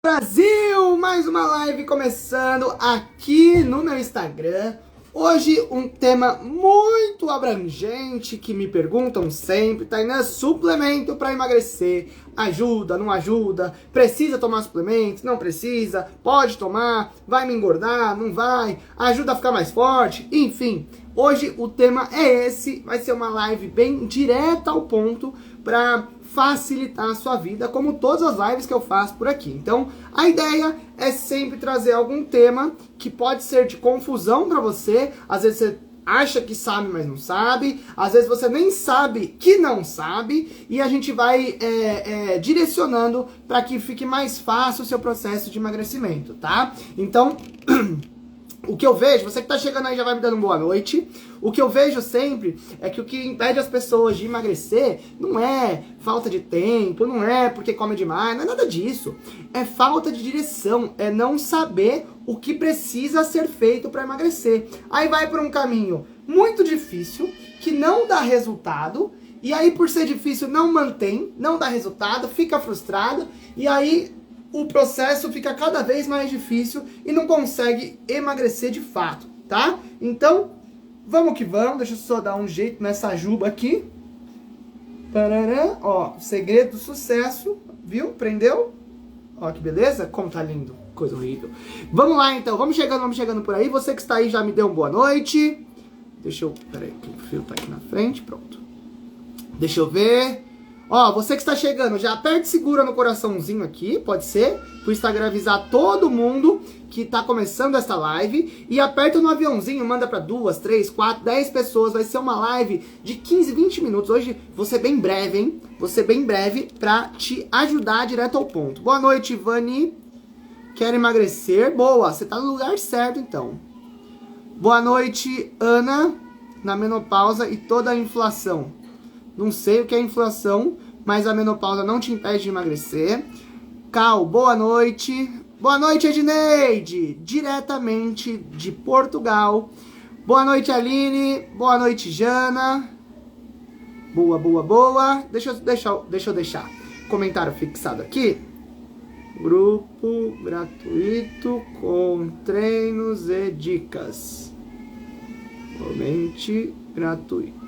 Brasil, mais uma live começando aqui no meu Instagram. Hoje um tema muito abrangente que me perguntam sempre, Tainã, suplemento para emagrecer, ajuda, não ajuda, precisa tomar suplemento, não precisa, pode tomar, vai me engordar, não vai, ajuda a ficar mais forte, enfim. Hoje o tema é esse, vai ser uma live bem direta ao ponto para facilitar a sua vida, como todas as lives que eu faço por aqui. Então, a ideia é sempre trazer algum tema que pode ser de confusão para você. Às vezes você acha que sabe, mas não sabe. Às vezes você nem sabe que não sabe. E a gente vai direcionando para que fique mais fácil o seu processo de emagrecimento, tá? Então... O que eu vejo, você que tá chegando aí já vai me dando boa noite. O que eu vejo sempre é que o que impede as pessoas de emagrecer não é falta de tempo, não é porque come demais, não é nada disso. É falta de direção, é não saber o que precisa ser feito para emagrecer. Aí vai por um caminho muito difícil, que não dá resultado, e aí por ser difícil não mantém, não dá resultado, fica frustrado, e aí... o processo fica cada vez mais difícil e não consegue emagrecer de fato, tá? Então, vamos que vamos. Deixa eu só dar um jeito nessa juba aqui. Parará. Ó, segredo do sucesso, viu? Prendeu? Ó, que beleza. Como tá lindo. Coisa horrível. Vamos lá, então. Vamos chegando por aí. Você que está aí já me deu uma boa noite. Deixa eu... Peraí, que o fio tá aqui na frente. Pronto. Deixa eu ver... Ó, você que está chegando, já aperta e segura no coraçãozinho aqui, pode ser, pro Instagram avisar todo mundo que tá começando essa live, e aperta no aviãozinho, manda para 2, 3, 4, 10 pessoas, vai ser uma live de 15, 20 minutos, hoje vou ser bem breve, hein, vou ser bem breve pra te ajudar direto ao ponto. Boa noite, Ivani, quer emagrecer? Boa, você tá no lugar certo então. Boa noite, Ana, na menopausa e toda a inflação. Não sei o que é inflação, mas a menopausa não te impede de emagrecer. Cal, boa noite. Boa noite, Edneide, diretamente de Portugal. Boa noite, Aline. Boa noite, Jana. Boa, boa, boa. Deixa eu deixar comentário fixado aqui. Grupo gratuito com treinos e dicas. Somente gratuito.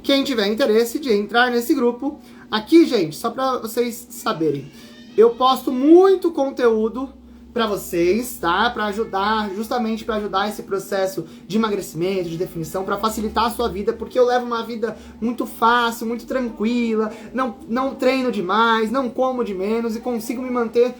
Quem tiver interesse de entrar nesse grupo, aqui, gente, só pra vocês saberem, eu posto muito conteúdo pra vocês, tá? Pra ajudar, justamente pra ajudar esse processo de emagrecimento, de definição, pra facilitar a sua vida, porque eu levo uma vida muito fácil, muito tranquila, não treino demais, não como de menos e consigo me manter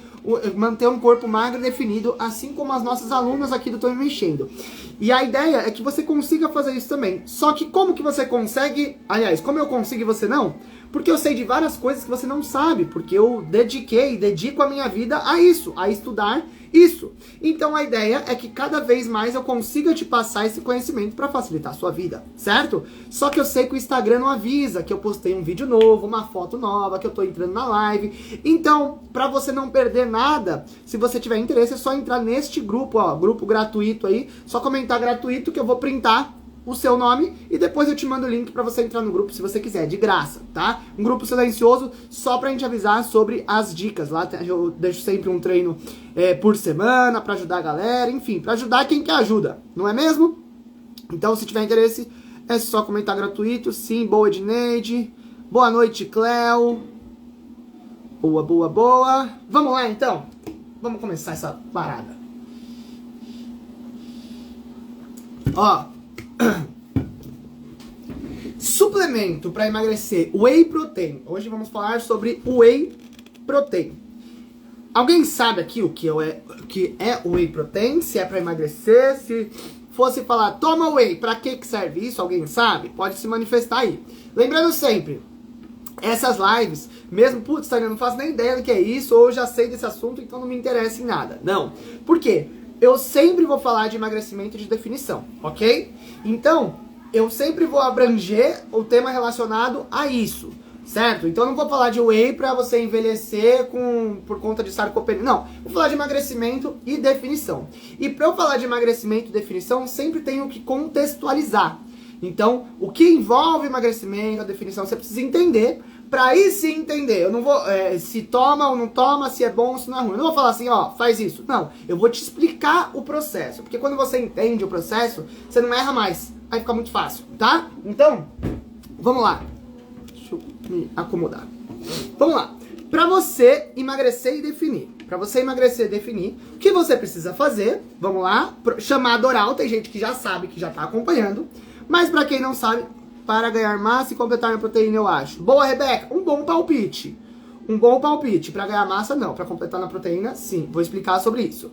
um corpo magro e definido, assim como as nossas alunas aqui do Tô Me Mexendo. E a ideia é que você consiga fazer isso também. Só que como que você consegue... Aliás, como eu consigo e você não? Porque eu sei de várias coisas que você não sabe. Porque eu dedico a minha vida a isso, a estudar isso. Então a ideia é que cada vez mais eu consiga te passar esse conhecimento para facilitar a sua vida, certo? Só que eu sei que o Instagram não avisa que eu postei um vídeo novo, uma foto nova, que eu tô entrando na live. Então, para você não perder nada, se você tiver interesse, é só entrar neste grupo, ó, grupo gratuito aí, só comentar gratuito que eu vou printar o seu nome e depois eu te mando o link pra você entrar no grupo se você quiser, de graça, tá? Um grupo silencioso só pra gente avisar sobre as dicas. Lá eu deixo sempre um treino por semana pra ajudar a galera, enfim, pra ajudar quem quer ajuda, não é mesmo? Então, se tiver interesse, é só comentar gratuito. Sim, boa, Edneide. Boa noite, Cleo. Boa, boa, boa. Vamos lá, então. Vamos começar essa parada. Ó, suplemento para emagrecer, Whey Protein. Hoje vamos falar sobre Whey Protein. Alguém sabe aqui o que é Whey Protein? Se é para emagrecer, se fosse falar, toma Whey, para que serve isso? Alguém sabe? Pode se manifestar aí. Lembrando sempre, essas lives, mesmo, putz, eu não faço nem ideia do que é isso, ou eu já sei desse assunto, então não me interessa em nada. Não. Por quê? Eu sempre vou falar de emagrecimento e de definição, ok? Então, eu sempre vou abranger o tema relacionado a isso, certo? Então eu não vou falar de whey pra você envelhecer por conta de sarcopenia, não. Vou falar de emagrecimento e definição. E pra eu falar de emagrecimento e definição, sempre tenho que contextualizar. Então, o que envolve emagrecimento, a definição, você precisa entender pra aí sim entender. Eu não vou, se toma ou não toma, se é bom ou se não é ruim. Eu não vou falar assim, ó, faz isso. Não, eu vou te explicar o processo. Porque quando você entende o processo, você não erra mais. Aí fica muito fácil, tá? Então, vamos lá. Deixa eu me acomodar. Vamos lá. Pra você emagrecer e definir. Pra você emagrecer e definir, o que você precisa fazer? Vamos lá. Chamada oral, tem gente que já sabe, que já tá acompanhando. Mas pra quem não sabe, para ganhar massa e completar na proteína, eu acho. Boa, Rebeca. Um bom palpite. Um bom palpite. Pra ganhar massa, não. Pra completar na proteína, sim. Vou explicar sobre isso.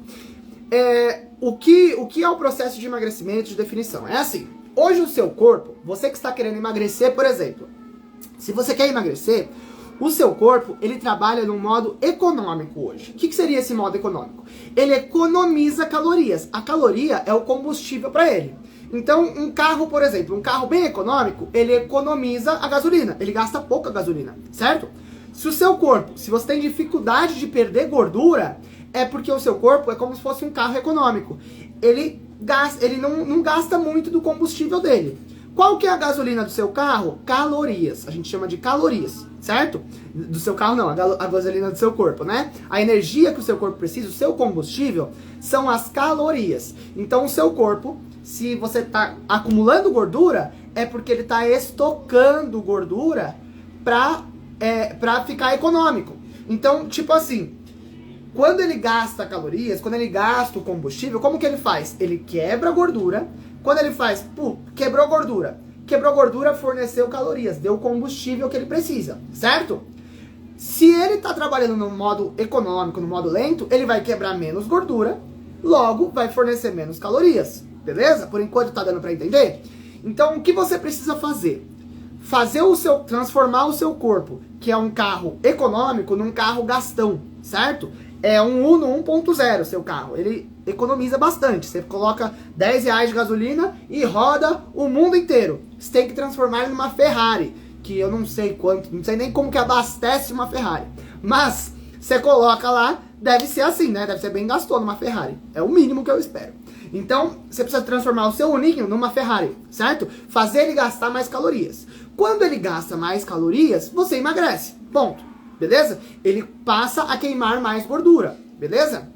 O que é o processo de emagrecimento, de definição? É assim. Hoje o seu corpo, você que está querendo emagrecer, por exemplo. Se você quer emagrecer, o seu corpo, ele trabalha num modo econômico hoje. O que seria esse modo econômico? Ele economiza calorias. A caloria é o combustível para ele. Então, um carro, por exemplo, um carro bem econômico, ele economiza a gasolina. Ele gasta pouca gasolina, certo? Se o seu corpo, se você tem dificuldade de perder gordura, é porque o seu corpo é como se fosse um carro econômico. Ele não gasta muito do combustível dele. Qual que é a gasolina do seu carro? Calorias. A gente chama de calorias, certo? Do seu carro não, a gasolina do seu corpo, né? A energia que o seu corpo precisa, o seu combustível, são as calorias. Então o seu corpo, se você está acumulando gordura, é porque ele está estocando gordura pra ficar econômico. Então, tipo assim, quando ele gasta calorias, quando ele gasta o combustível, como que ele faz? Ele quebra a gordura. Quando ele faz, quebrou gordura. Quebrou gordura, forneceu calorias, deu o combustível que ele precisa, certo? Se ele está trabalhando no modo econômico, no modo lento, ele vai quebrar menos gordura, logo vai fornecer menos calorias, beleza? Por enquanto tá dando para entender? Então, o que você precisa fazer? Transformar o seu corpo, que é um carro econômico, num carro gastão, certo? É um Uno 1.0 seu carro, ele economiza bastante. Você coloca 10 reais de gasolina e roda o mundo inteiro. Você tem que transformar ele numa Ferrari, que eu não sei quanto, não sei nem como que abastece uma Ferrari. Mas você coloca lá, deve ser assim, né? Deve ser bem gastou numa Ferrari. É o mínimo que eu espero. Então, você precisa transformar o seu Uninho numa Ferrari, certo? Fazer ele gastar mais calorias. Quando ele gasta mais calorias, você emagrece. Ponto. Beleza? Ele passa a queimar mais gordura. Beleza?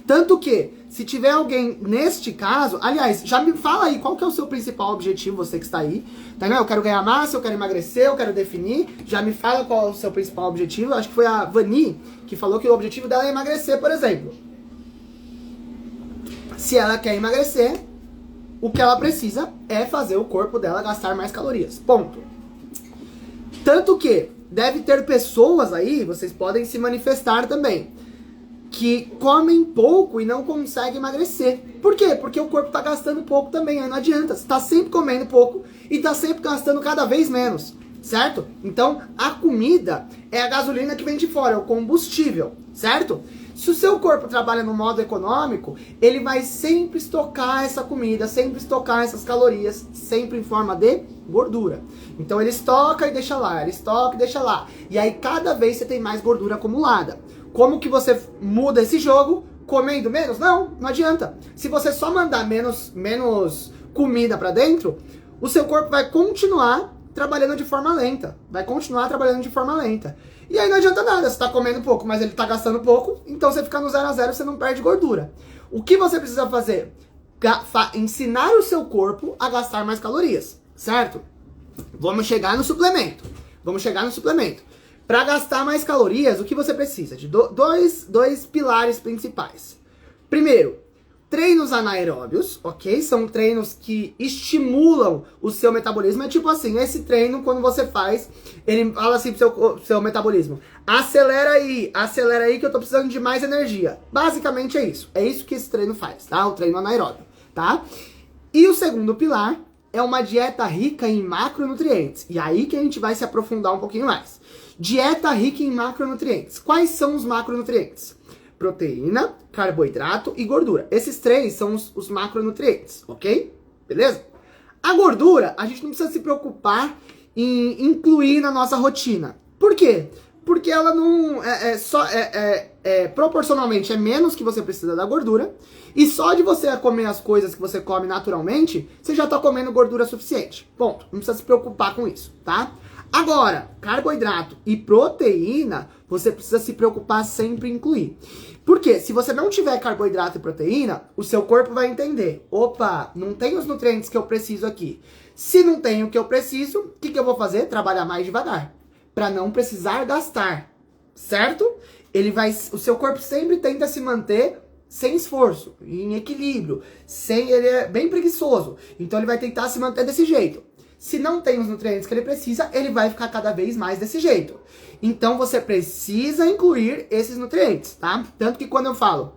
Tanto que, se tiver alguém neste caso, aliás, já me fala aí qual que é o seu principal objetivo, você que está aí. Tá, eu quero ganhar massa, eu quero emagrecer, eu quero definir. Já me fala qual é o seu principal objetivo. Acho que foi a Vani que falou que o objetivo dela é emagrecer, por exemplo. Se ela quer emagrecer, o que ela precisa é fazer o corpo dela gastar mais calorias. Ponto. Tanto que deve ter pessoas aí, vocês podem se manifestar também, que comem pouco e não conseguem emagrecer. Por quê? Porque o corpo tá gastando pouco também, aí não adianta. Você tá sempre comendo pouco e tá sempre gastando cada vez menos, certo? Então, a comida é a gasolina que vem de fora, é o combustível, certo? Se o seu corpo trabalha no modo econômico, ele vai sempre estocar essa comida, sempre estocar essas calorias, sempre em forma de gordura. Então ele estoca e deixa lá, ele estoca e deixa lá. E aí cada vez você tem mais gordura acumulada. Como que você muda esse jogo? Comendo menos? Não, não adianta. Se você só mandar menos comida pra dentro, o seu corpo vai continuar trabalhando de forma lenta. Vai continuar trabalhando de forma lenta. E aí não adianta nada, você tá comendo pouco, mas ele tá gastando pouco, então você fica no 0 a 0, você não perde gordura. O que você precisa fazer? Ensinar o seu corpo a gastar mais calorias, certo? Vamos chegar no suplemento. Para gastar mais calorias, o que você precisa? De dois pilares principais. Primeiro, treinos anaeróbios, ok? São treinos que estimulam o seu metabolismo. É tipo assim, esse treino, quando você faz, ele fala assim pro seu metabolismo: acelera aí que eu tô precisando de mais energia. Basicamente é isso. É isso que esse treino faz, tá? O treino anaeróbio, tá? E o segundo pilar é uma dieta rica em macronutrientes. E aí que a gente vai se aprofundar um pouquinho mais. Dieta rica em macronutrientes. Quais são os macronutrientes? Proteína, carboidrato e gordura. Esses três são os macronutrientes, ok? Beleza? A gordura, a gente não precisa se preocupar em incluir na nossa rotina. Por quê? Porque ela não proporcionalmente é menos que você precisa da gordura, e só de você comer as coisas que você come naturalmente, você já tá comendo gordura suficiente. Ponto. Não precisa se preocupar com isso, tá? Agora, carboidrato e proteína, você precisa se preocupar sempre em incluir. Porque se você não tiver carboidrato e proteína, o seu corpo vai entender. Opa, não tem os nutrientes que eu preciso aqui. Se não tem o que eu preciso, o que eu vou fazer? Trabalhar mais devagar. Para não precisar gastar. Certo? O seu corpo sempre tenta se manter sem esforço, em equilíbrio. Ele é bem preguiçoso. Então ele vai tentar se manter desse jeito. Se não tem os nutrientes que ele precisa, ele vai ficar cada vez mais desse jeito. Então você precisa incluir esses nutrientes, tá? Tanto que quando eu falo,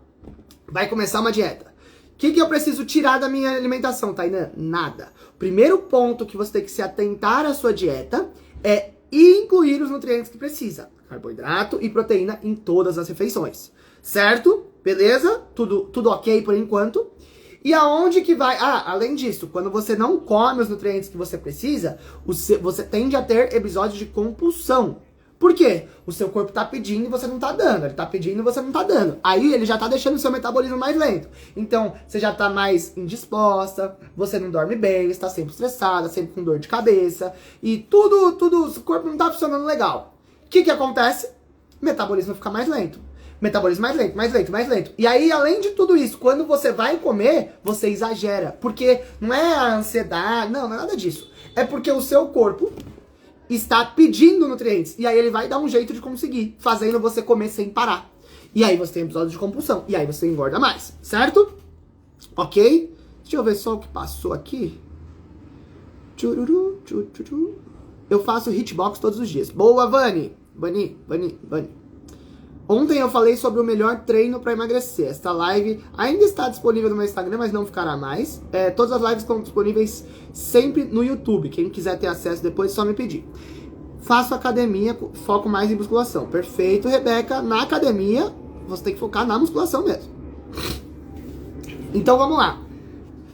vai começar uma dieta, o que eu preciso tirar da minha alimentação, Tainã? Nada. O primeiro ponto que você tem que se atentar à sua dieta é incluir os nutrientes que precisa. Carboidrato e proteína em todas as refeições. Certo? Beleza? Tudo ok por enquanto. E aonde que vai? Além disso, quando você não come os nutrientes que você precisa, você tende a ter episódios de compulsão. Por quê? O seu corpo tá pedindo e você não tá dando. Ele tá pedindo e você não tá dando. Aí ele já tá deixando o seu metabolismo mais lento. Então, você já tá mais indisposta, você não dorme bem, está sempre estressada, sempre com dor de cabeça. E tudo, o corpo não tá funcionando legal. O que acontece? O metabolismo fica mais lento. Metabolismo mais lento. E aí, além de tudo isso, quando você vai comer, você exagera. Porque não é a ansiedade, não é nada disso. É porque o seu corpo está pedindo nutrientes. E aí ele vai dar um jeito de conseguir, fazendo você comer sem parar. E aí você tem episódio de compulsão. E aí você engorda mais, certo? Ok? Deixa eu ver só o que passou aqui. Eu faço hitbox todos os dias. Boa, Vani. Vani. Ontem eu falei sobre o melhor treino para emagrecer. Esta live ainda está disponível no meu Instagram, mas não ficará mais. Todas as lives estão disponíveis sempre no YouTube. Quem quiser ter acesso depois é só me pedir. Faço academia, foco mais em musculação. Perfeito, Rebeca. Na academia, você tem que focar na musculação mesmo. Então vamos lá.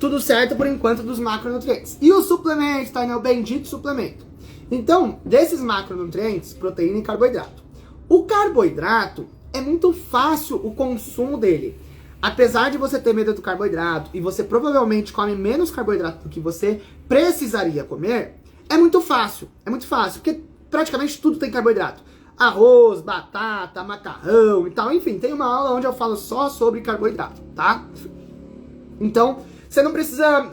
Tudo certo por enquanto dos macronutrientes. E os suplementos, tá? O bendito suplemento. Então, desses macronutrientes, proteína e carboidrato. O carboidrato é muito fácil o consumo dele. Apesar de você ter medo do carboidrato e você provavelmente come menos carboidrato do que você precisaria comer, é muito fácil. É muito fácil, porque praticamente tudo tem carboidrato. Arroz, batata, macarrão e tal. Enfim, tem uma aula onde eu falo só sobre carboidrato, tá? Então, você não precisa...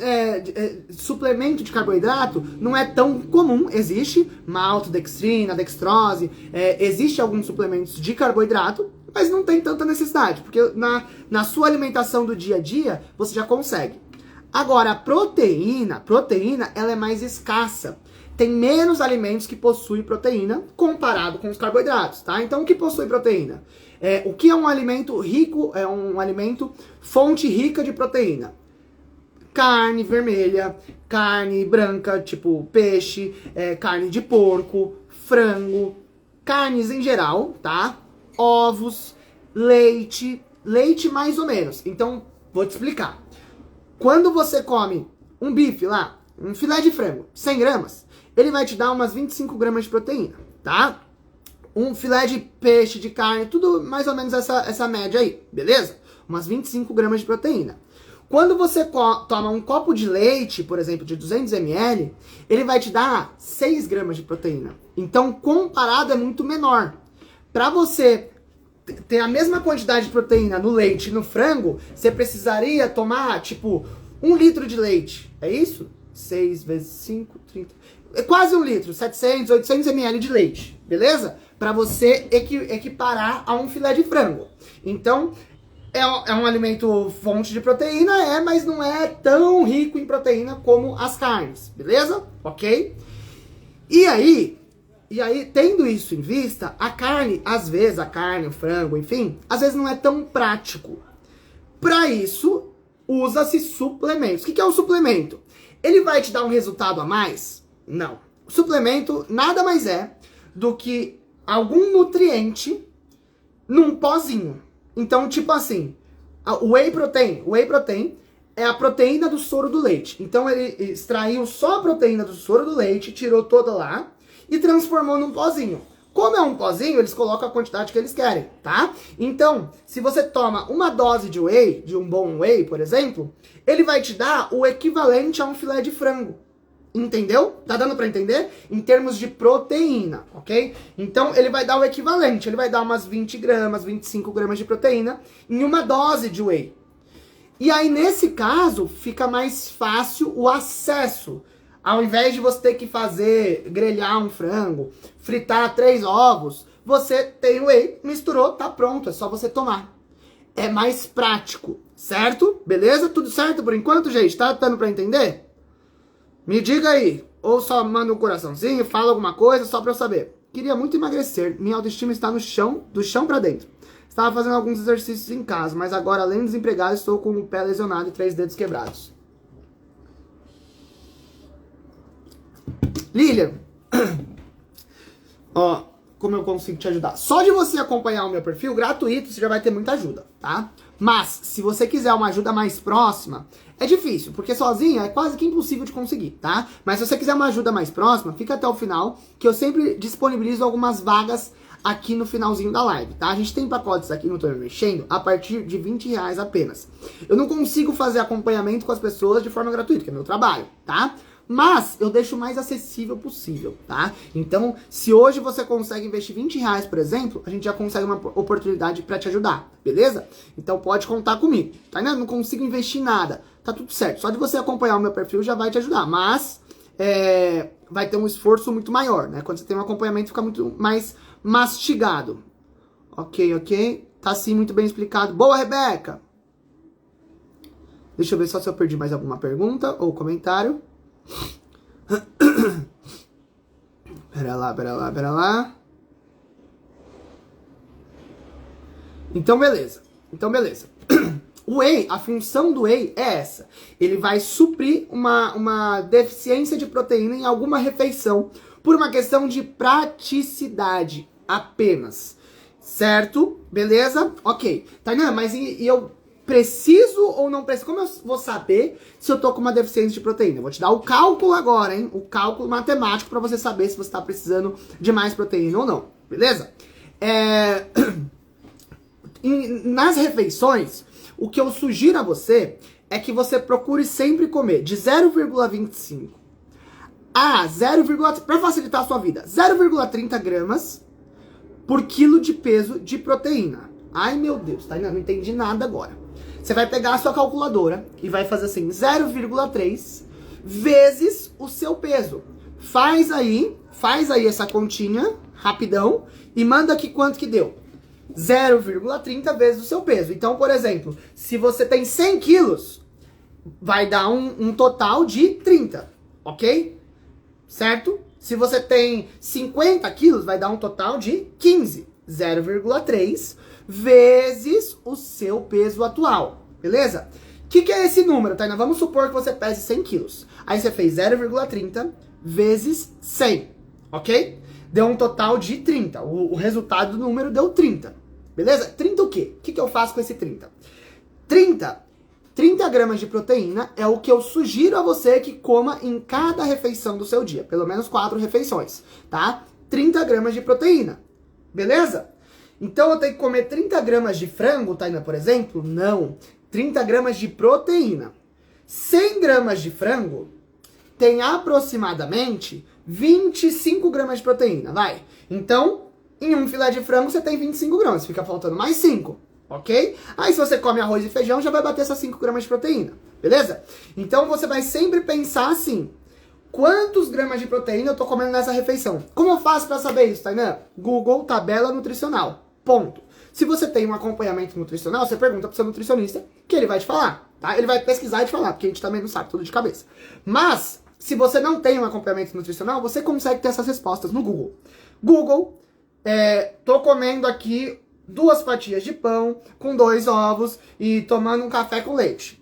suplemento de carboidrato não é tão comum. Existe maltodextrina, dextrose, existe alguns suplementos de carboidrato, mas não tem tanta necessidade, porque na sua alimentação do dia a dia, você já consegue. Agora, a proteína, ela é mais escassa. Tem menos alimentos que possuem proteína comparado com os carboidratos, tá? Então, o que possui proteína? O que é um alimento rico, é um alimento fonte rica de proteína? Carne vermelha, carne branca, tipo peixe, carne de porco, frango, carnes em geral, tá? Ovos, leite mais ou menos. Então, vou te explicar. Quando você come um bife lá, um filé de frango, 100 gramas, ele vai te dar umas 25 gramas de proteína, tá? Um filé de peixe, de carne, tudo mais ou menos essa média aí, beleza? Umas 25 gramas de proteína. Quando você toma um copo de leite, por exemplo, de 200 ml, ele vai te dar 6 gramas de proteína. Então, comparado, é muito menor. Para você ter a mesma quantidade de proteína no leite e no frango, você precisaria tomar, tipo, 1 litro de leite. É isso? 6 vezes 5, 30... É quase 1 litro, 700, 800 ml de leite, beleza? Para você equiparar a um filé de frango. Então... É um alimento fonte de proteína, mas não é tão rico em proteína como as carnes, beleza? Ok? E aí, tendo isso em vista, a carne, às vezes, o frango, enfim, às vezes não é tão prático. Para isso, usa-se suplementos. O que é um suplemento? Ele vai te dar um resultado a mais? Não. O suplemento nada mais é do que algum nutriente num pozinho. Então, tipo assim, o whey protein é a proteína do soro do leite. Então, ele extraiu só a proteína do soro do leite, tirou toda lá e transformou num pozinho. Como é um pozinho, eles colocam a quantidade que eles querem, tá? Então, se você toma uma dose de whey, de um bom whey, por exemplo, ele vai te dar o equivalente a um filé de frango. Entendeu? Tá dando pra entender? Em termos de proteína, ok? Então, ele vai dar o equivalente. Ele vai dar umas 20 gramas, 25 gramas de proteína em uma dose de whey. E aí, nesse caso, fica mais fácil o acesso. Ao invés de você ter que grelhar um frango, fritar 3 ovos, você tem o whey, misturou, tá pronto. É só você tomar. É mais prático, certo? Beleza? Tudo certo por enquanto, gente? Tá dando pra entender? Me diga aí, ou só manda um coraçãozinho, fala alguma coisa, só pra eu saber. Queria muito emagrecer, minha autoestima está no chão, do chão pra dentro. Estava fazendo alguns exercícios em casa, mas agora, além de desempregado, estou com o pé lesionado e 3 dedos quebrados. Lilian, ó, como eu consigo te ajudar? Só de você acompanhar o meu perfil, gratuito, você já vai ter muita ajuda, tá? Mas, se você quiser uma ajuda mais próxima, é difícil, porque sozinho é quase que impossível de conseguir, tá? Mas se você quiser uma ajuda mais próxima, fica até o final, que eu sempre disponibilizo algumas vagas aqui no finalzinho da live, tá? A gente tem pacotes aqui no Tô Me Mexendo a partir de R$20 apenas. Eu não consigo fazer acompanhamento com as pessoas de forma gratuita, que é meu trabalho, tá? Mas eu deixo o mais acessível possível, tá? Então, se hoje você consegue investir R$20, por exemplo, a gente já consegue uma oportunidade pra te ajudar, beleza? Então pode contar comigo, tá? Não consigo investir nada, tá tudo certo. Só de você acompanhar o meu perfil já vai te ajudar, mas vai ter um esforço muito maior, né? Quando você tem um acompanhamento fica muito mais mastigado. Ok. Tá sim, muito bem explicado. Boa, Rebeca! Deixa eu ver só se eu perdi mais alguma pergunta ou comentário. Pera lá. Então, beleza. O whey, a função do whey é essa. Ele vai suprir uma deficiência de proteína em alguma refeição por uma questão de praticidade apenas. Certo? Beleza? Ok. Tainá, mas e eu preciso ou não preciso? Como eu vou saber se eu tô com uma deficiência de proteína? Eu vou te dar o cálculo agora, hein? O cálculo matemático pra você saber se você tá precisando de mais proteína ou não. Beleza? Nas refeições, o que eu sugiro a você é que você procure sempre comer de 0,25 a 0,30, pra facilitar a sua vida, 0,30 gramas por quilo de peso de proteína. Ai, meu Deus, tá? Não entendi nada agora. Você vai pegar a sua calculadora e vai fazer assim, 0,3 vezes o seu peso. Faz aí essa continha, rapidão, e manda aqui quanto que deu. 0,30 vezes o seu peso. Então, por exemplo, se você tem 100 quilos, vai dar um total de 30, ok? Certo? Se você tem 50 quilos, vai dar um total de 15. 0,3 vezes o seu peso atual, beleza? O que é esse número, Tainá? Vamos supor que você pese 100 quilos. Aí você fez 0,30 vezes 100, ok? Deu um total de 30. O resultado do número deu 30, beleza? 30 o quê? O que eu faço com esse 30? 30 gramas de proteína é o que eu sugiro a você que coma em cada refeição do seu dia. Pelo menos 4 refeições, tá? 30 gramas de proteína, beleza? Então eu tenho que comer 30 gramas de frango, Tainá, por exemplo? Não. 30 gramas de proteína. 100 gramas de frango tem aproximadamente 25 gramas de proteína, vai. Então, em um filé de frango você tem 25 gramas, fica faltando mais 5, ok? Aí se você come arroz e feijão, já vai bater essas 5 gramas de proteína, beleza? Então você vai sempre pensar assim, quantos gramas de proteína eu tô comendo nessa refeição? Como eu faço pra saber isso, Tainá? Google, tabela nutricional, ponto. Se você tem um acompanhamento nutricional, você pergunta pro seu nutricionista, que ele vai te falar, tá? Ele vai pesquisar e te falar, porque a gente também não sabe tudo de cabeça. Mas, se você não tem um acompanhamento nutricional, você consegue ter essas respostas no Google. Google, tô comendo aqui 2 fatias de pão com 2 ovos e tomando um café com leite.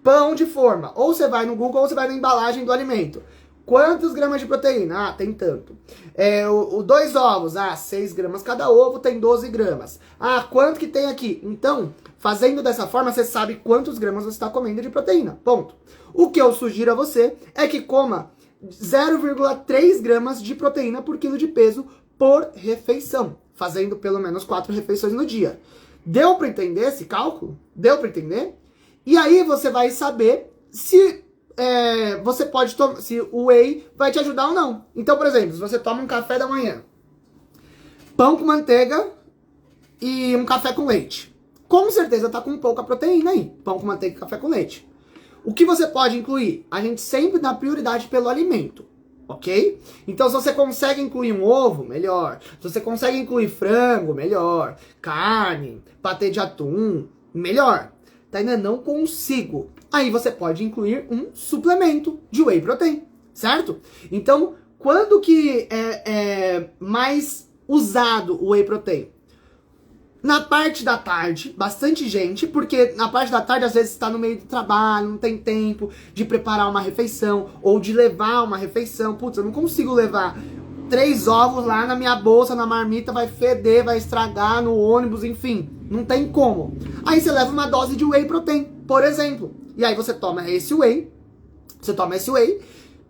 Pão de forma. Ou você vai no Google ou você vai na embalagem do alimento. Quantos gramas de proteína? Ah, tem tanto. 2 ovos. Ah, 6 gramas cada ovo, tem 12 gramas. Ah, quanto que tem aqui? Então, fazendo dessa forma, você sabe quantos gramas você está comendo de proteína. Ponto. O que eu sugiro a você é que coma 0,3 gramas de proteína por quilo de peso por refeição. Fazendo pelo menos 4 refeições no dia. Deu para entender esse cálculo? Deu para entender? E aí você vai saber se você pode tomar, se o whey vai te ajudar ou não. Então, por exemplo, se você toma um café da manhã, pão com manteiga e um café com leite, com certeza tá com pouca proteína aí, pão com manteiga e café com leite. O que você pode incluir? A gente sempre dá prioridade pelo alimento, ok? Então, se você consegue incluir um ovo, melhor. Se você consegue incluir frango, melhor. Carne, patê de atum, melhor. Tainá, não consigo. Aí você pode incluir um suplemento de whey protein, certo? Então, quando que é mais usado o whey protein? Na parte da tarde, bastante gente, porque na parte da tarde às vezes está no meio do trabalho, não tem tempo de preparar uma refeição ou de levar uma refeição. Putz, eu não consigo levar 3 ovos lá na minha bolsa, na marmita, vai feder, vai estragar no ônibus, enfim, não tem como. Aí você leva uma dose de whey protein, por exemplo, e aí você toma esse whey,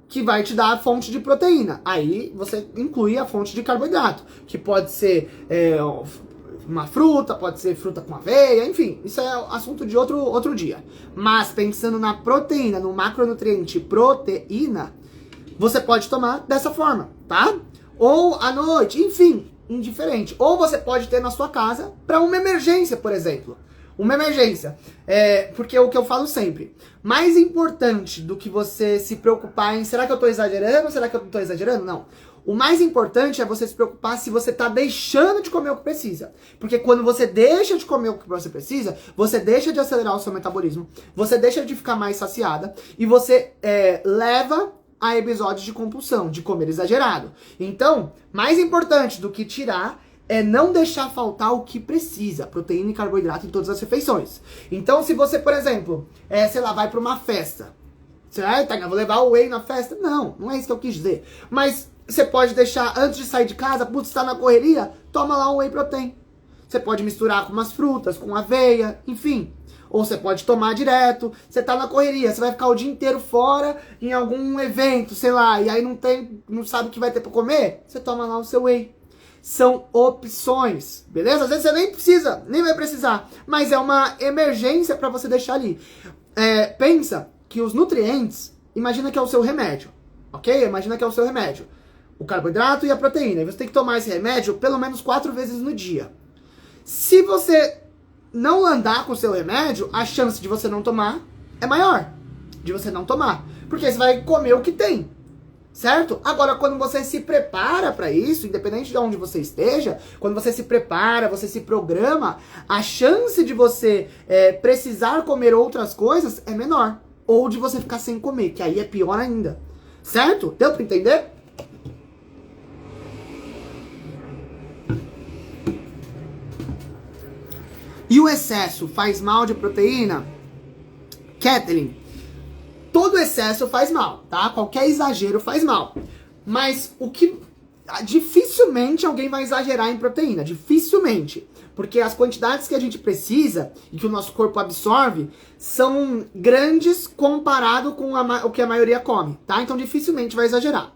que vai te dar a fonte de proteína. Aí você inclui a fonte de carboidrato, que pode ser uma fruta, pode ser fruta com aveia, enfim, isso é assunto de outro dia. Mas pensando na proteína, no macronutriente proteína, você pode tomar dessa forma, tá? Ou à noite, enfim, indiferente. Ou você pode ter na sua casa para uma emergência, por exemplo. Uma emergência. Porque é o que eu falo sempre. Mais importante do que você se preocupar em será que eu tô exagerando? Será que eu não tô exagerando? Não. O mais importante é você se preocupar se você tá deixando de comer o que precisa. Porque quando você deixa de comer o que você precisa, você deixa de acelerar o seu metabolismo, você deixa de ficar mais saciada e você leva a episódios de compulsão, de comer exagerado. Então, mais importante do que tirar é não deixar faltar o que precisa, proteína e carboidrato em todas as refeições. Então, se você, por exemplo, sei lá, vai pra uma festa, certo? Vou levar o whey na festa? Não, não é isso que eu quis dizer. Mas você pode deixar, antes de sair de casa, putz, tá na correria, toma lá um whey protein. Você pode misturar com umas frutas, com aveia, enfim. Ou você pode tomar direto, você tá na correria, você vai ficar o dia inteiro fora em algum evento, sei lá, e aí não sabe o que vai ter pra comer, você toma lá o seu whey. São opções, beleza? Às vezes você nem vai precisar, mas é uma emergência pra você deixar ali. Pensa que os nutrientes, imagina que é o seu remédio, ok? Imagina que é o seu remédio. O carboidrato e a proteína. E você tem que tomar esse remédio pelo menos 4 vezes no dia. Se você não andar com o seu remédio, a chance de você não tomar é maior. De você não tomar. Porque você vai comer o que tem. Certo? Agora, quando você se prepara para isso, independente de onde você esteja, quando você se prepara, você se programa, a chance de você precisar comer outras coisas é menor. Ou de você ficar sem comer, que aí é pior ainda. Certo? Deu para entender? E o excesso faz mal de proteína? Kathleen, todo excesso faz mal, tá? Qualquer exagero faz mal. Mas dificilmente alguém vai exagerar em proteína, dificilmente. Porque as quantidades que a gente precisa e que o nosso corpo absorve são grandes comparado com o que a maioria come, tá? Então dificilmente vai exagerar.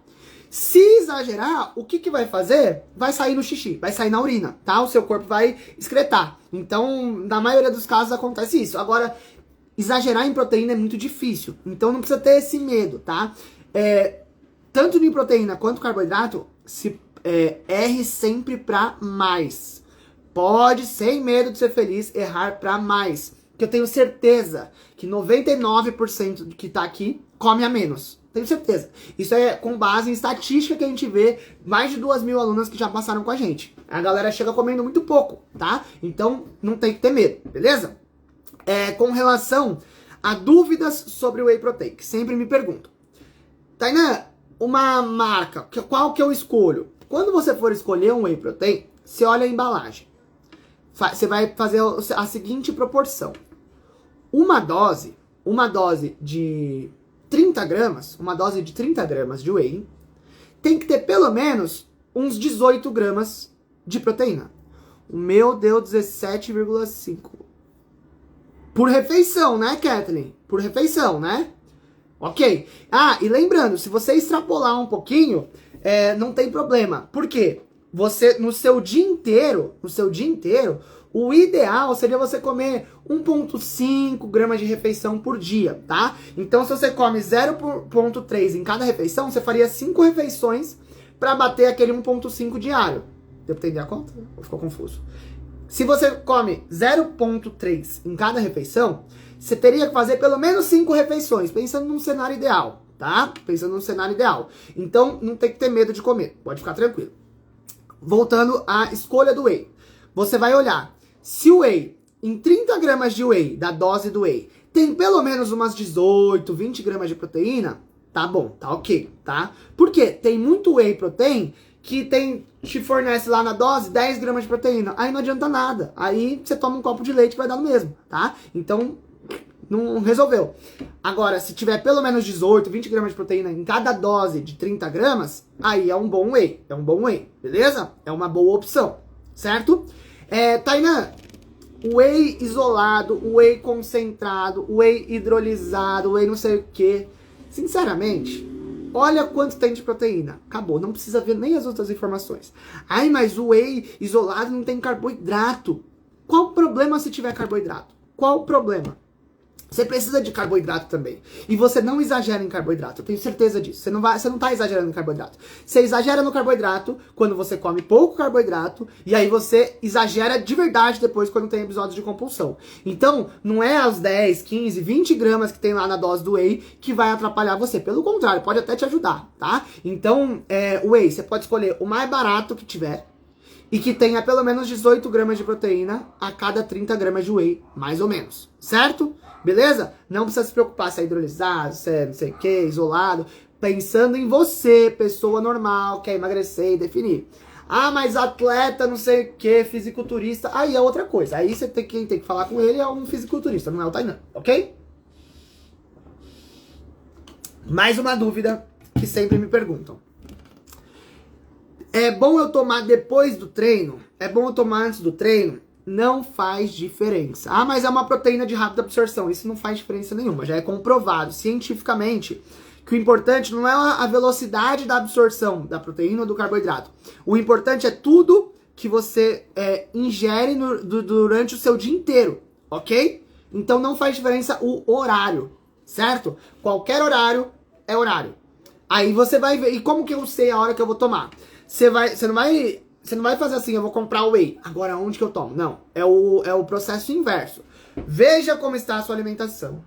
Se exagerar, o que vai fazer? Vai sair no xixi, vai sair na urina, tá? O seu corpo vai excretar. Então, na maioria dos casos acontece isso. Agora, exagerar em proteína é muito difícil. Então, não precisa ter esse medo, tá? Tanto em proteína quanto carboidrato, erre sempre pra mais. Pode, sem medo de ser feliz, errar pra mais. Porque eu tenho certeza que 99% do que tá aqui come a menos. Tenho certeza. Isso é com base em estatística que a gente vê mais de 2.000 alunas que já passaram com a gente. A galera chega comendo muito pouco, tá? Então não tem que ter medo, beleza? Com relação a dúvidas sobre o whey protein, que sempre me perguntam. Tainá, uma marca, qual que eu escolho? Quando você for escolher um whey protein, você olha a embalagem. Você vai fazer a seguinte proporção. Uma dose de 30 gramas, uma dose de 30 gramas de whey, tem que ter pelo menos uns 18 gramas de proteína. O meu deu 17,5. Por refeição, né, Kathleen? Por refeição, né? Ok. Ah, e lembrando, se você extrapolar um pouquinho, não tem problema. Por quê? você, no seu dia inteiro, o ideal seria você comer 1,5 gramas de refeição por dia, tá? Então, se você come 0,3 em cada refeição, você faria 5 refeições para bater aquele 1,5 diário. Deu pra entender a conta? Ou ficou confuso? Se você come 0,3 em cada refeição, você teria que fazer pelo menos 5 refeições, pensando num cenário ideal, tá? Pensando num cenário ideal. Então, não tem que ter medo de comer, pode ficar tranquilo. Voltando à escolha do whey. Você vai olhar, se o whey, em 30 gramas de whey, da dose do whey, tem pelo menos umas 18, 20 gramas de proteína, tá bom, tá ok, tá? Por quê? Tem muito whey protein que te fornece lá na dose 10 gramas de proteína. Aí não adianta nada. Aí você toma um copo de leite que vai dar no mesmo, tá? Então, não resolveu. Agora, se tiver pelo menos 18, 20 gramas de proteína em cada dose de 30 gramas, aí é um bom whey. É um bom whey, beleza? É uma boa opção, certo? Tainan, whey isolado, whey concentrado, whey hidrolisado, whey não sei o que. Sinceramente, olha quanto tem de proteína. Acabou, não precisa ver nem as outras informações. Ai, mas o whey isolado não tem carboidrato. Qual o problema se tiver carboidrato? Qual o problema? Você precisa de carboidrato também. E você não exagera em carboidrato. Eu tenho certeza disso. Você não tá exagerando em carboidrato. Você exagera no carboidrato quando você come pouco carboidrato. E aí você exagera de verdade depois quando tem episódios de compulsão. Então, não é as 10, 15, 20 gramas que tem lá na dose do whey que vai atrapalhar você. Pelo contrário, pode até te ajudar, tá? Então, o whey, você pode escolher o mais barato que tiver. E que tenha pelo menos 18 gramas de proteína a cada 30 gramas de whey, mais ou menos. Certo? Beleza? Não precisa se preocupar se é hidrolisado, se é não sei o que, isolado. Pensando em você, pessoa normal, quer emagrecer e definir. Ah, mas atleta, não sei o que, fisiculturista, aí é outra coisa. Aí quem tem que falar com ele é um fisiculturista, não é o Tainan, ok? Mais uma dúvida que sempre me perguntam. É bom eu tomar depois do treino? É bom eu tomar antes do treino? Não faz diferença. Ah, mas é uma proteína de rápida absorção. Isso não faz diferença nenhuma. Já é comprovado cientificamente que o importante não é a velocidade da absorção da proteína ou do carboidrato. O importante é tudo que você ingere durante o seu dia inteiro, ok? Então não faz diferença o horário, certo? Qualquer horário é horário. Aí você vai ver. E como que eu sei a hora que eu vou tomar? Você não vai fazer assim, eu vou comprar o whey. Agora, onde que eu tomo? Não. É o processo inverso. Veja como está a sua alimentação.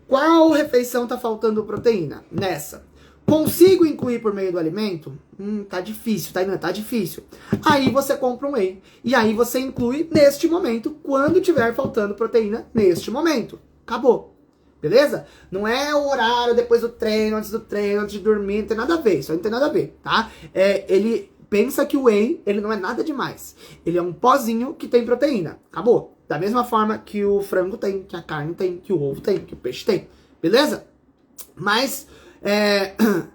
Qual refeição está faltando proteína? Nessa. Consigo incluir por meio do alimento? Tá difícil, tá difícil. Aí você compra um whey. E aí você inclui neste momento, quando tiver faltando proteína, neste momento. Acabou. Beleza? Não é o horário depois do treino, antes do treino, antes de dormir, não tem nada a ver. Isso aí não tem nada a ver, tá? Ele pensa que o whey, ele não é nada demais. Ele é um pozinho que tem proteína. Acabou. Da mesma forma que o frango tem, que a carne tem, que o ovo tem, que o peixe tem. Beleza? Mas,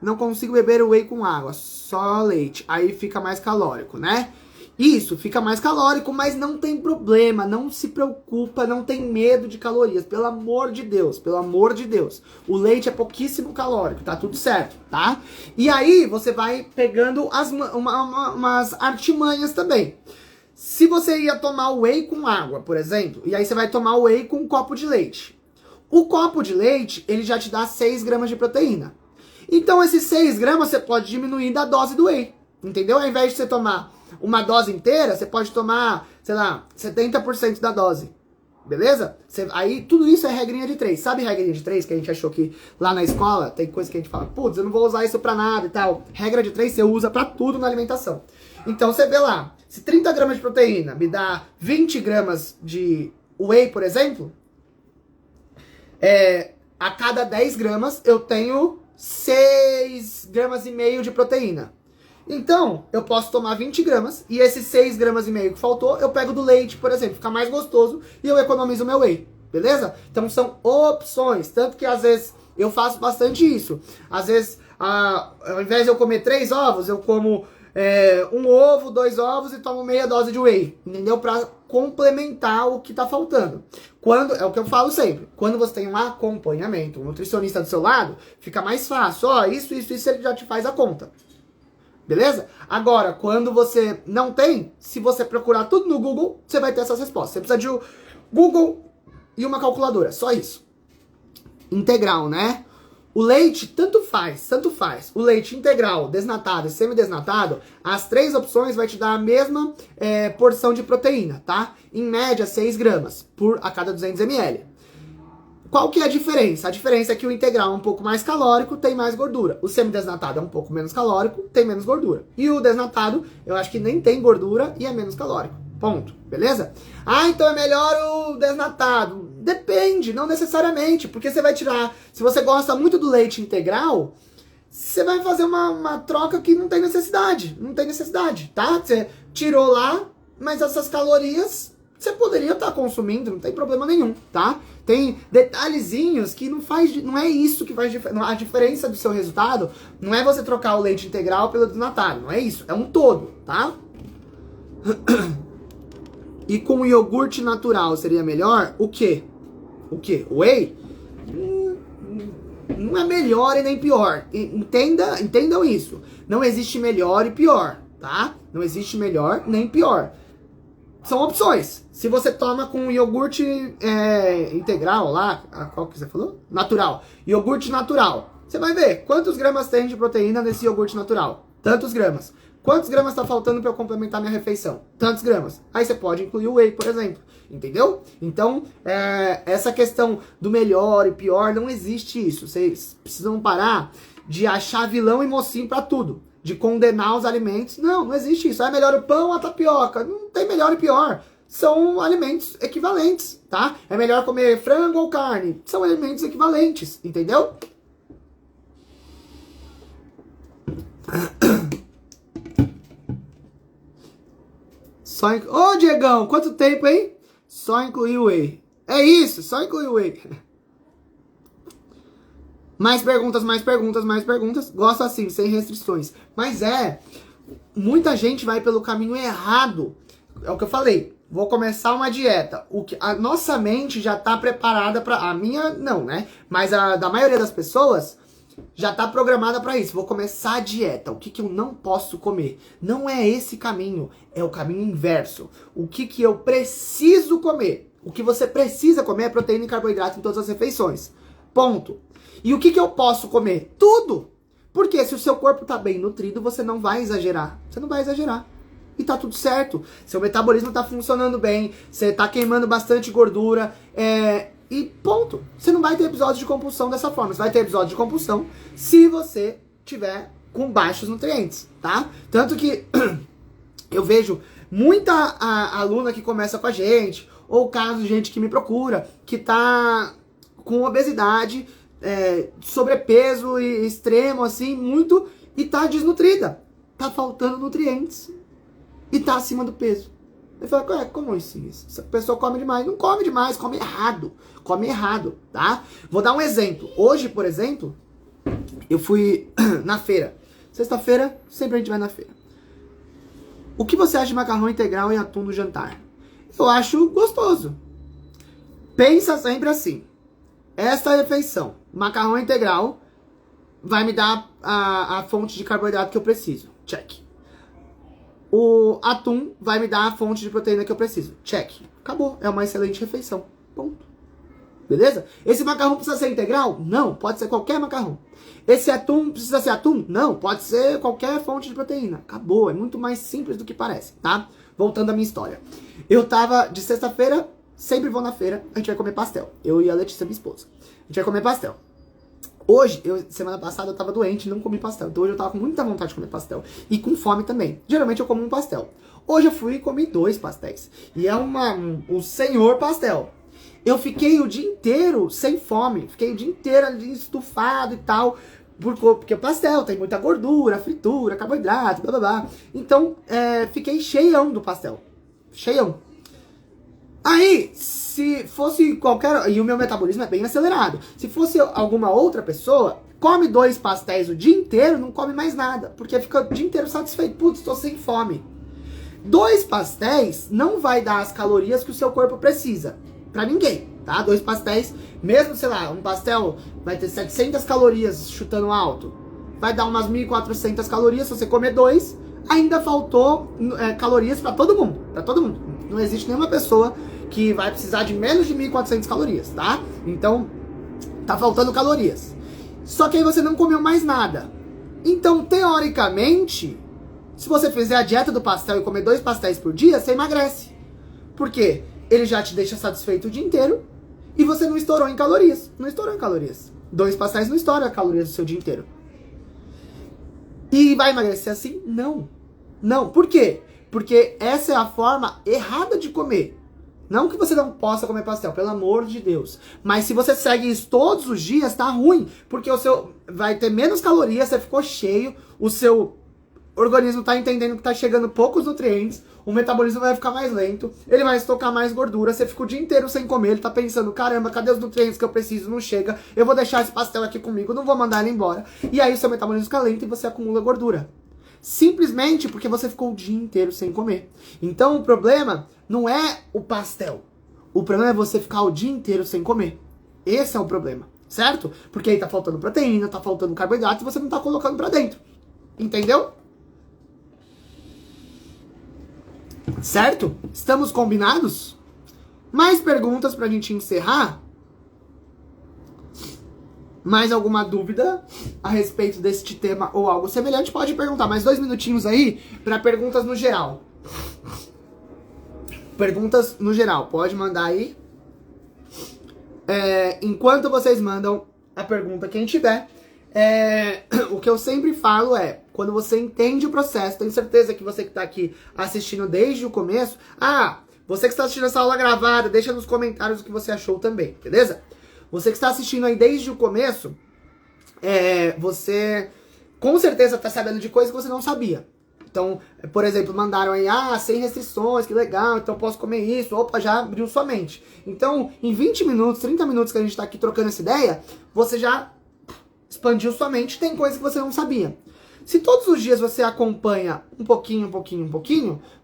não consigo beber o whey com água, só leite. Aí fica mais calórico, né? Isso, fica mais calórico, mas não tem problema, não se preocupa, não tem medo de calorias, pelo amor de Deus, pelo amor de Deus. O leite é pouquíssimo calórico, tá tudo certo, tá? E aí você vai pegando umas artimanhas também. Se você ia tomar o whey com água, por exemplo, e aí você vai tomar o whey com um copo de leite. O copo de leite, ele já te dá 6 gramas de proteína. Então esses 6 gramas você pode diminuir da dose do whey, entendeu? Ao invés de você tomar uma dose inteira, você pode tomar, sei lá, 70% da dose. Beleza? Aí tudo isso é regrinha de 3. Sabe regrinha de 3 que a gente achou que lá na escola tem coisa que a gente fala, putz, eu não vou usar isso pra nada e tal. Regra de 3 você usa pra tudo na alimentação. Então você vê lá, se 30 gramas de proteína me dá 20 gramas de whey, por exemplo, a cada 10 gramas eu tenho 6 gramas e meio de proteína. Então, eu posso tomar 20 gramas e esses 6 gramas e meio que faltou, eu pego do leite, por exemplo, fica mais gostoso e eu economizo meu whey, beleza? Então são opções, tanto que às vezes eu faço bastante isso. Às vezes, ao invés de eu comer 3 ovos, eu como um ovo, 2 ovos e tomo meia dose de whey, entendeu? Pra complementar o que tá faltando. É o que eu falo sempre, quando você tem um acompanhamento, um nutricionista do seu lado, fica mais fácil, isso ele já te faz a conta. Beleza? Agora, quando você não tem, se você procurar tudo no Google, você vai ter essas respostas. Você precisa de um Google e uma calculadora, só isso. Integral, né? O leite, tanto faz. O leite integral, desnatado e semidesnatado, as 3 opções vai te dar a mesma porção de proteína, tá? Em média, 6 gramas a cada 200 ml. Qual que é a diferença? A diferença é que o integral é um pouco mais calórico, tem mais gordura. O semidesnatado é um pouco menos calórico, tem menos gordura. E o desnatado, eu acho que nem tem gordura e é menos calórico. Ponto. Beleza? Ah, então é melhor o desnatado. Depende, não necessariamente. Porque você vai tirar... Se você gosta muito do leite integral, você vai fazer uma troca que não tem necessidade. Não tem necessidade, tá? Você tirou lá, mas essas calorias você poderia estar consumindo, não tem problema nenhum, tá? Tem detalhezinhos que não é isso que faz diferença. A diferença do seu resultado não é você trocar o leite integral pelo desnatado, não é isso. É um todo, tá? E com o iogurte natural seria melhor o quê? O quê? Whey? Não é melhor e nem pior. Entendam isso. Não existe melhor e pior, tá? Não existe melhor nem pior. São opções. Se você toma com iogurte integral lá, qual que você falou? Natural. Iogurte natural. Você vai ver quantos gramas tem de proteína nesse iogurte natural. Tantos gramas. Quantos gramas está faltando para eu complementar minha refeição? Tantos gramas. Aí você pode incluir o whey, por exemplo. Entendeu? Então, essa questão do melhor e pior, não existe isso. Vocês precisam parar de achar vilão e mocinho para tudo. De condenar os alimentos. Não existe isso. É melhor o pão ou a tapioca. Não tem melhor e pior. São alimentos equivalentes, tá? É melhor comer frango ou carne. São alimentos equivalentes, entendeu? Ô, Diegão, quanto tempo, hein? Só incluir o whey. É isso, só incluir o whey. Mais perguntas. Gosto assim, sem restrições. Mas muita gente vai pelo caminho errado. É o que eu falei. Vou começar uma dieta. A nossa mente já tá preparada pra... A minha, não, né? Mas a da maioria das pessoas já tá programada pra isso. Vou começar a dieta. O que eu não posso comer? Não é esse caminho. É o caminho inverso. O que eu preciso comer? O que você precisa comer é proteína e carboidrato em todas as refeições. Ponto. E o que eu posso comer? Tudo! Porque se o seu corpo tá bem nutrido, você não vai exagerar. Você não vai exagerar. E tá tudo certo. Seu metabolismo tá funcionando bem. Você tá queimando bastante gordura. E ponto. Você não vai ter episódio de compulsão dessa forma. Você vai ter episódio de compulsão se você tiver com baixos nutrientes, tá? Tanto que eu vejo muita aluna que começa com a gente, ou caso de gente que me procura, que tá com obesidade, sobrepeso extremo, assim, muito, e tá desnutrida. Tá faltando nutrientes. E tá acima do peso. Eu falo, como isso? Essa pessoa come demais. Não come demais, come errado. Come errado, tá? Vou dar um exemplo. Hoje, por exemplo, eu fui na feira. Sexta-feira, sempre a gente vai na feira. O que você acha de macarrão integral e atum no jantar? Eu acho gostoso. Pensa sempre assim. Esta refeição, macarrão integral, vai me dar a fonte de carboidrato que eu preciso. Check. O atum vai me dar a fonte de proteína que eu preciso. Check. Acabou. É uma excelente refeição. Ponto. Beleza? Esse macarrão precisa ser integral? Não. Pode ser qualquer macarrão. Esse atum precisa ser atum? Não. Pode ser qualquer fonte de proteína. Acabou. É muito mais simples do que parece, tá? Voltando à minha história. Eu tava de sexta-feira, sempre vou na feira, a gente vai comer pastel. Eu e a Letícia, minha esposa. A gente vai comer pastel. Hoje, semana passada eu tava doente e não comi pastel. Então hoje eu tava com muita vontade de comer pastel. E com fome também. Geralmente eu como um pastel. Hoje eu fui e comi 2 pastéis. E é um senhor pastel. Eu fiquei o dia inteiro sem fome. Fiquei o dia inteiro ali estufado e tal. Porque o pastel tem muita gordura, fritura, carboidrato, blá blá blá. Então, fiquei cheião do pastel. Cheião. Aí, se fosse qualquer... E o meu metabolismo é bem acelerado. Se fosse alguma outra pessoa, come 2 pastéis o dia inteiro, não come mais nada. Porque fica o dia inteiro satisfeito. Putz, estou sem fome. 2 pastéis não vai dar as calorias que o seu corpo precisa. Pra ninguém, tá? 2 pastéis, mesmo, sei lá, um pastel vai ter 700 calorias chutando alto. vai dar umas 1.400 calorias. Se você comer 2, ainda faltou calorias para todo mundo. Para todo mundo. Não existe nenhuma pessoa que vai precisar de menos de 1.400 calorias, tá? Então, tá faltando calorias. Só que aí você não comeu mais nada. Então, teoricamente, se você fizer a dieta do pastel e comer 2 pastéis por dia, você emagrece. Por quê? Ele já te deixa satisfeito o dia inteiro e você não estourou em calorias. Não estourou em calorias. 2 pastéis não estouram as calorias do seu dia inteiro. E vai emagrecer assim? Não. Não. Por quê? Porque essa é a forma errada de comer. Não que você não possa comer pastel, pelo amor de Deus. Mas se você segue isso todos os dias, tá ruim. Porque o seu vai ter menos calorias, você ficou cheio, o seu organismo tá entendendo que tá chegando poucos nutrientes, o metabolismo vai ficar mais lento, ele vai estocar mais gordura, você fica o dia inteiro sem comer, ele tá pensando, caramba, cadê os nutrientes que eu preciso? Não chega, eu vou deixar esse pastel aqui comigo, não vou mandar ele embora. E aí o seu metabolismo fica lento e você acumula gordura. Simplesmente porque você ficou o dia inteiro sem comer. Então o problema não é o pastel. O problema é você ficar o dia inteiro sem comer. Esse é o problema, certo? Porque aí tá faltando proteína, tá faltando carboidrato e você não tá colocando pra dentro. Entendeu? Certo? Estamos combinados? Mais perguntas pra gente encerrar? Mais alguma dúvida a respeito deste tema ou algo semelhante, pode perguntar. Mais 2 minutinhos aí para perguntas no geral. Perguntas no geral, pode mandar aí. Enquanto vocês mandam a pergunta, quem tiver, o que eu sempre falo é, quando você entende o processo, tenho certeza que você que está aqui assistindo desde o começo, você que está assistindo essa aula gravada, deixa nos comentários o que você achou também, beleza? Você que está assistindo aí desde o começo, você com certeza está sabendo de coisas que você não sabia. Então, por exemplo, mandaram aí, sem restrições, que legal, então eu posso comer isso. Opa, já abriu sua mente. Então, em 20 minutos, 30 minutos que a gente está aqui trocando essa ideia, você já expandiu sua mente, tem coisas que você não sabia. Se todos os dias você acompanha um pouquinho,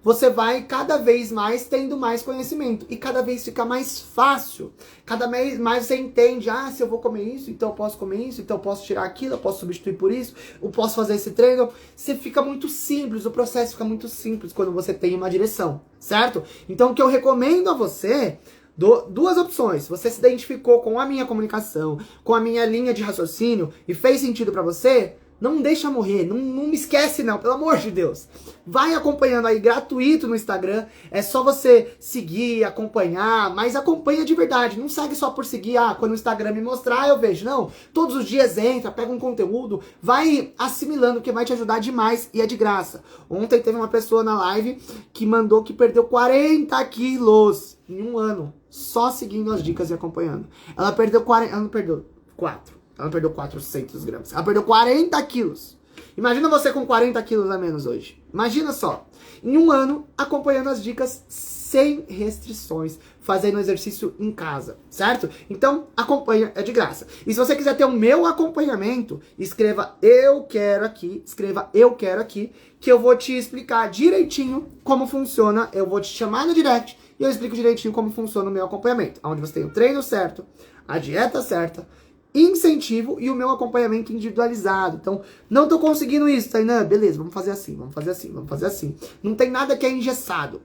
você vai cada vez mais tendo mais conhecimento. E cada vez fica mais fácil. Cada vez mais você entende, se eu vou comer isso, então eu posso comer isso, então eu posso tirar aquilo, eu posso substituir por isso, eu posso fazer esse treino. Você fica muito simples, o processo fica muito simples quando você tem uma direção, certo? Então o que eu recomendo a você, duas opções. Você se identificou com a minha comunicação, com a minha linha de raciocínio e fez sentido pra você, não deixa morrer, não me esquece não, pelo amor de Deus. Vai acompanhando aí, gratuito no Instagram, é só você seguir, acompanhar, mas acompanha de verdade, não segue só por seguir, quando o Instagram me mostrar eu vejo, não. Todos os dias entra, pega um conteúdo, vai assimilando, que vai te ajudar demais e é de graça. Ontem teve uma pessoa na live que mandou que perdeu 40 quilos em um ano, só seguindo as dicas e acompanhando. Ela perdeu 40, ela não perdeu 4. Ela não perdeu 400 gramas. Ela perdeu 40 quilos. Imagina você com 40 quilos a menos hoje. Imagina só. Em um ano, acompanhando as dicas sem restrições. Fazendo exercício em casa. Certo? Então, acompanha. É de graça. E se você quiser ter o meu acompanhamento, escreva eu quero aqui. Escreva eu quero aqui. Que eu vou te explicar direitinho como funciona. Eu vou te chamar no direct. E eu explico direitinho como funciona o meu acompanhamento. Onde você tem o treino certo. A dieta certa. Incentivo e o meu acompanhamento individualizado. Então, não tô conseguindo isso, Tainan. Beleza, vamos fazer assim, vamos fazer assim, vamos fazer assim. Não tem nada que é engessado.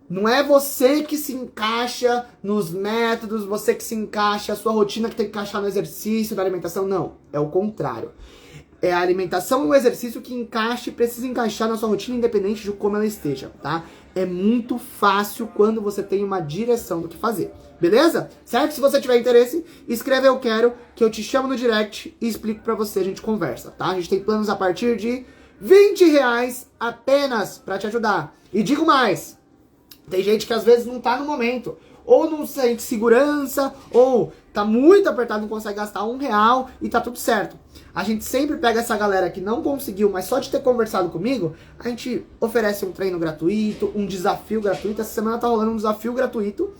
Não é você que se encaixa nos métodos, você que se encaixa, a sua rotina que tem que encaixar no exercício, na alimentação. Não, é o contrário. É a alimentação e o exercício que encaixa e precisa encaixar na sua rotina, independente de como ela esteja, tá? É muito fácil quando você tem uma direção do que fazer. Beleza? Certo? Se você tiver interesse, escreve eu quero, que eu te chamo no direct e explico pra você, a gente conversa, tá? A gente tem planos a partir de R$20 apenas pra te ajudar. E digo mais, tem gente que às vezes não tá no momento, ou não sente segurança, ou tá muito apertado, não consegue gastar R$1 e tá tudo certo. A gente sempre pega essa galera que não conseguiu, mas só de ter conversado comigo, a gente oferece um treino gratuito, um desafio gratuito. Essa semana tá rolando um desafio gratuito,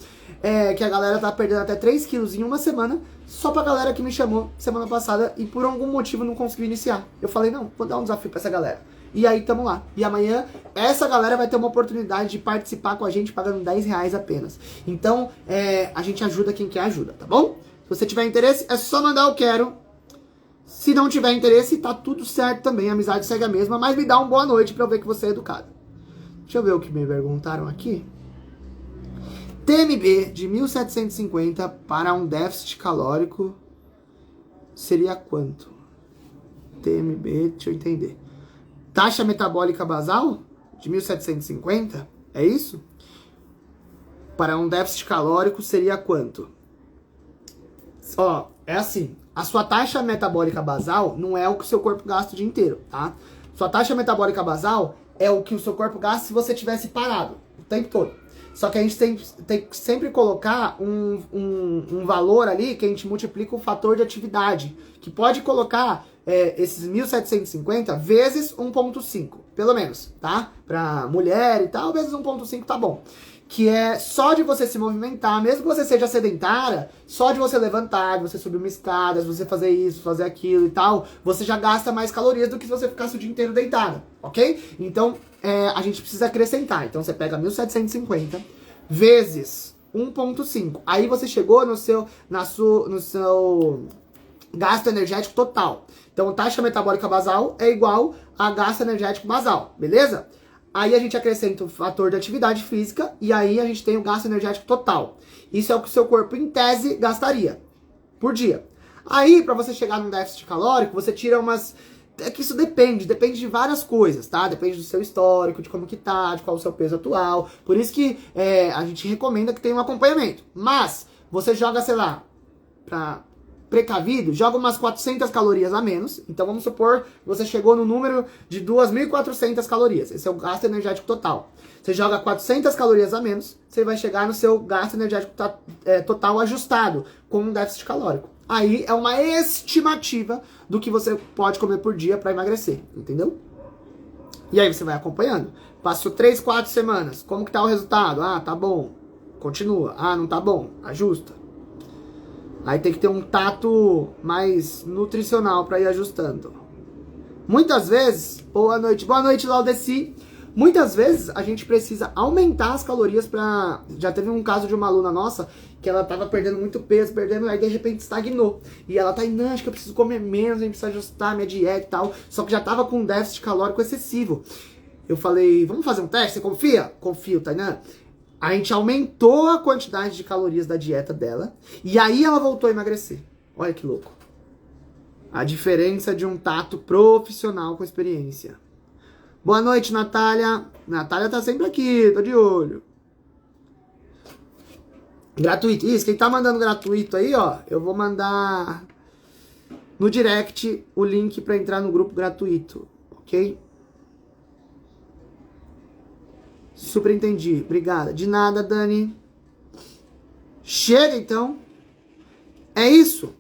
que a galera tá perdendo até 3 quilos em uma semana, só pra galera que me chamou semana passada e por algum motivo não conseguiu iniciar. Eu falei, não, vou dar um desafio pra essa galera. E aí tamo lá. E amanhã essa galera vai ter uma oportunidade de participar com a gente pagando R$10 apenas. Então, a gente ajuda quem quer ajuda, tá bom? Se você tiver interesse, é só mandar eu quero. Se não tiver interesse, tá tudo certo também, a amizade segue a mesma, mas me dá uma boa noite pra eu ver que você é educado. Deixa eu ver o que me perguntaram aqui. TMB de 1750 para um déficit calórico seria quanto? TMB, deixa eu entender. Taxa metabólica basal de 1750, é isso? Para um déficit calórico seria quanto? Ó, é assim, a sua taxa metabólica basal não é o que o seu corpo gasta o dia inteiro, tá? Sua taxa metabólica basal é o que o seu corpo gasta se você tivesse parado o tempo todo. Só que a gente tem que sempre colocar um valor ali que a gente multiplica o fator de atividade, que pode colocar esses 1750 vezes 1,5, pelo menos, tá? Pra mulher e tal, vezes 1,5 tá bom. Que é só de você se movimentar, mesmo que você seja sedentária, só de você levantar, de você subir uma escada, de você fazer isso, fazer aquilo e tal, você já gasta mais calorias do que se você ficasse o dia inteiro deitada, ok? Então, a gente precisa acrescentar. Então, você pega 1750 vezes 1,5. Aí você chegou no seu gasto energético total. Então, taxa metabólica basal é igual a gasto energético basal, beleza? Aí a gente acrescenta o fator de atividade física e aí a gente tem o gasto energético total. Isso é o que o seu corpo, em tese, gastaria por dia. Aí, para você chegar num déficit calórico, você tira umas... É que isso depende de várias coisas, tá? Depende do seu histórico, de como que tá, de qual o seu peso atual. Por isso que a gente recomenda que tenha um acompanhamento. Mas, você joga, sei lá, pra... precavido, joga umas 400 calorias a menos. Então vamos supor que você chegou no número de 2.400 calorias. Esse é o gasto energético total. Você joga 400 calorias a menos, você vai chegar no seu gasto energético total ajustado, com um déficit calórico. Aí é uma estimativa do que você pode comer por dia para emagrecer, entendeu? E aí você vai acompanhando. Passou 3, 4 semanas, como que tá o resultado? Ah, tá bom. Continua. Ah, não tá bom. Ajusta. Aí tem que ter um tato mais nutricional para ir ajustando. Muitas vezes, boa noite, Laudeci. Muitas vezes a gente precisa aumentar as calorias para... Já teve um caso de uma aluna nossa que ela tava perdendo muito peso, aí de repente estagnou. E ela tá aí, não, acho que eu preciso comer menos, a gente precisa ajustar a minha dieta e tal. Só que já tava com um déficit calórico excessivo. Eu falei, vamos fazer um teste, você confia? Confio, Tainá. A gente aumentou a quantidade de calorias da dieta dela e aí ela voltou a emagrecer. Olha que louco. A diferença de um tato profissional com experiência. Boa noite, Natália. Natália tá sempre aqui, tô de olho. Gratuito. Isso, quem tá mandando gratuito aí, ó, eu vou mandar no direct o link pra entrar no grupo gratuito, ok? Super entendi. Obrigada. De nada, Dani. Chega, então. É isso,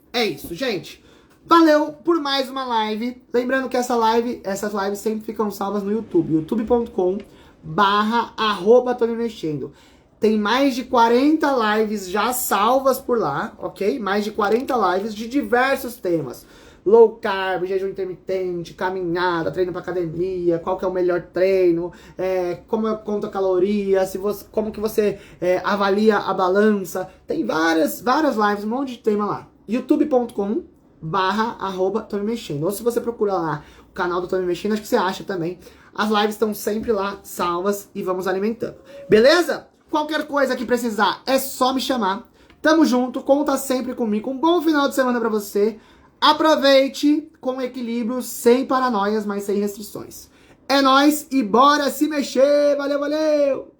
gente. Valeu por mais uma live. Lembrando que essas lives sempre ficam salvas no YouTube. youtube.com/@tomemexendo. Tem mais de 40 lives já salvas por lá, ok? Mais de 40 lives de diversos temas. Low carb, jejum intermitente, caminhada, treino pra academia, qual que é o melhor treino, como eu conto a caloria, como que você avalia a balança. Tem várias lives, um monte de tema lá. youtube.com/@tomemexendo. Ou se você procurar lá o canal do Tome Mexendo, acho que você acha também. As lives estão sempre lá salvas e vamos alimentando. Beleza? Qualquer coisa que precisar é só me chamar. Tamo junto, conta sempre comigo. Um bom final de semana pra você. Aproveite com equilíbrio, sem paranoias, mas sem restrições. É nóis e bora se mexer! Valeu, valeu!